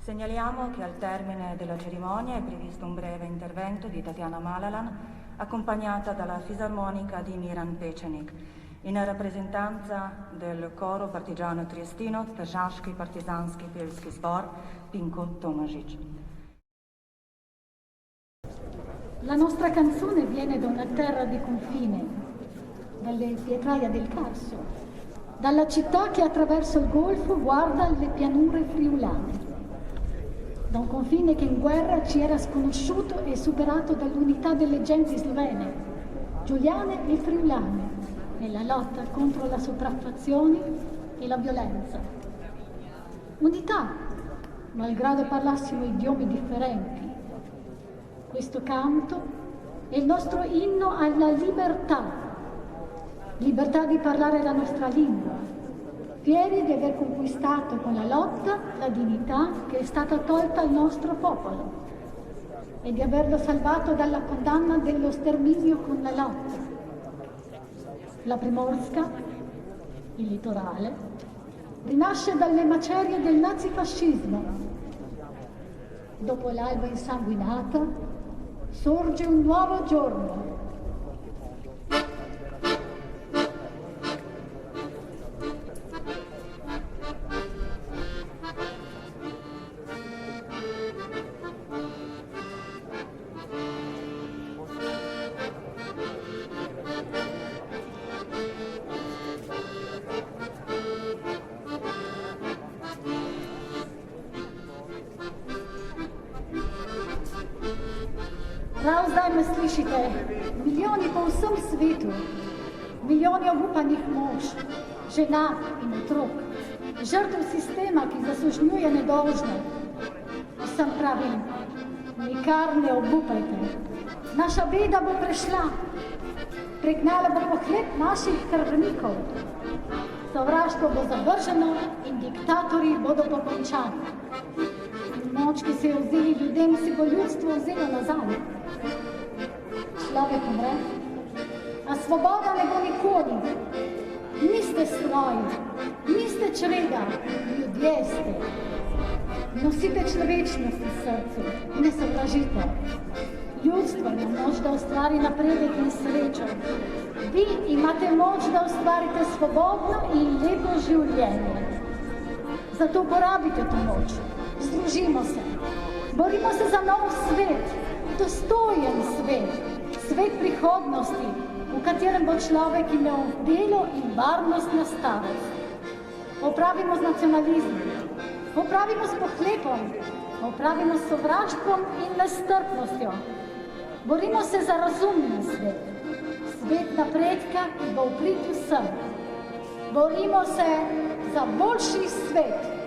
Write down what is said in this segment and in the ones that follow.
Segnaliamo che al termine della cerimonia è previsto un breve intervento di Tatiana Malalan, accompagnata dalla fisarmonica di Miran Pečenik, in rappresentanza del coro partigiano triestino Tržaški partizanski pevski zbor Pinko Tomažić. La nostra canzone viene da una terra di confine, dalle pietraie del Carso, dalla città che attraverso il golfo guarda le pianure friulane, da un confine che in guerra ci era sconosciuto e superato dall'unità delle genti slovene, giuliane e friulane, nella lotta contro la sopraffazione e la violenza. Unità, malgrado parlassimo idiomi differenti. Questo canto è il nostro inno alla libertà, libertà di parlare la nostra lingua, fieri di aver conquistato con la lotta la dignità che è stata tolta al nostro popolo e di averlo salvato dalla condanna dello sterminio con la lotta. La Primorska, il litorale, rinasce dalle macerie del nazifascismo. Dopo l'alba insanguinata, sorge un nuovo giorno. Prav zdaj me slišite, milijoni po vsem svetu, milijoni obupanih mož, žena in otrok, žrtev sistema, ki zasužnjuje nedolžne. Vsem pravim, nikar ne obupajte. Naša beda bo prešla, pregnala bo pohlep naših krvnikov. Sovraštvo bo zavrženo in diktatorji bodo pokončani. Moč, ki se je vzeli ljudem, si bo ljudstvo vzelo nazaj. Človek umre, a svoboda ne bo nikoli. Niste stroji, niste čreda, ljudje ste. Nosite človečnost v srcu, ne sovražite. Ljudstvo ima moč, da ustvari napredek in srečo. Vi imate moč, da ustvarite svobodno in lepo življenje. Zato uporabite to moč. Združimo se, borimo se za nov svet, dostojen svet, svet prihodnosti, v katerem bo človek imel delo in varnost na starost. Popravimo z nacionalizmom, popravimo s pohlepom, popravimo s sovraštvom in nestrpnostjo. Borimo se za razumen svet, svet napredka, ki bo v prid vsem. Borimo se za boljši svet.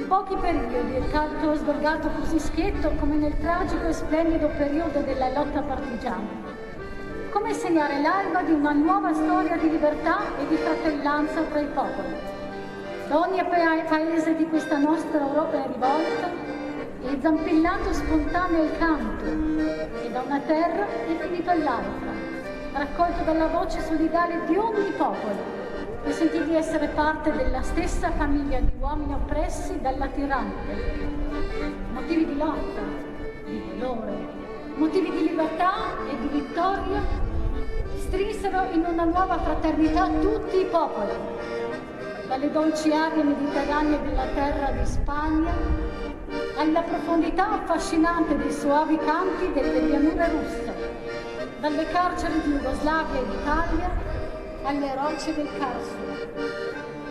Pochi periodi il canto è sgorgato così schietto come nel tragico e splendido periodo della lotta partigiana. Come segnare l'alba di una nuova storia di libertà e di fratellanza tra i popoli. Da ogni paese di questa nostra Europa in rivolta è zampillato spontaneo il canto, e da una terra è finito all'altra, raccolto dalla voce solidale di ogni popolo, e sentì di essere parte della stessa famiglia di uomini oppressi dalla tirannide. Motivi di lotta, di dolore, motivi di libertà e di vittoria strinsero in una nuova fraternità tutti i popoli, dalle dolci acque mediterranee della terra di Spagna alla profondità affascinante dei soavi canti delle pianure russe, dalle carceri di Jugoslavia e d'Italia alle rocce del Carso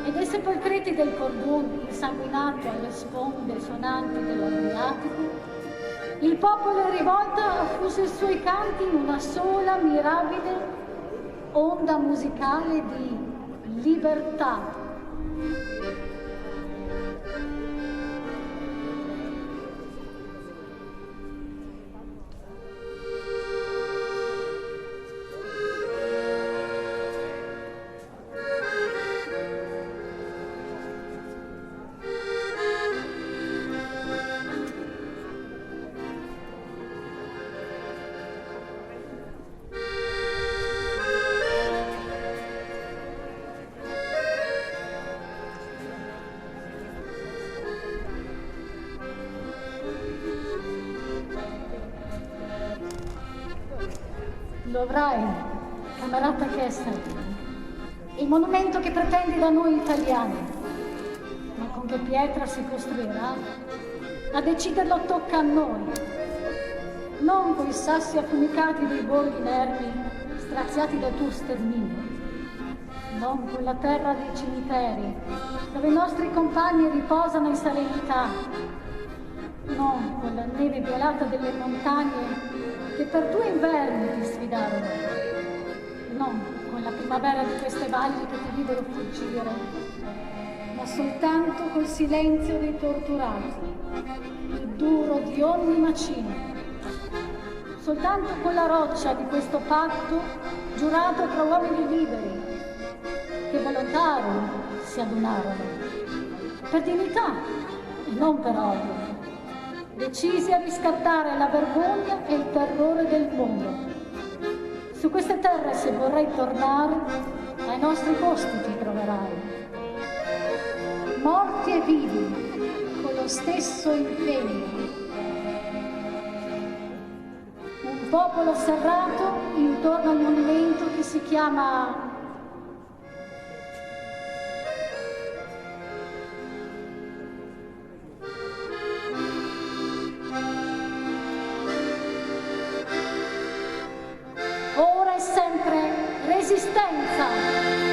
e dei sepolcreti del Cordon insanguinato alle sponde sonanti dell'Adriatico, il popolo in rivolta affuse i suoi canti in una sola mirabile onda musicale di libertà. Lo avrai, camerata Kessler, il monumento che pretendi da noi italiani, ma con che pietra si costruirà? A deciderlo tocca a noi, non coi sassi affumicati dei borghi inermi straziati dal tuo sterminio, non con la terra dei cimiteri dove i nostri compagni riposano in serenità, non con la neve violata delle montagne che per 2 inverni ti sfidarono, non con la primavera di queste valli che ti videro fuggire, ma soltanto col silenzio dei torturati, il duro di ogni macino, soltanto con la roccia di questo patto giurato tra uomini liberi, che volontari si adunarono, per dignità e non per odio, decisi a riscattare la vergogna e il terrore del mondo. Su queste terre, se vorrai tornare, ai nostri posti ti troverai, morti e vivi, con lo stesso impegno. Un popolo serrato intorno al monumento che si chiama ora e sempre Resistenza!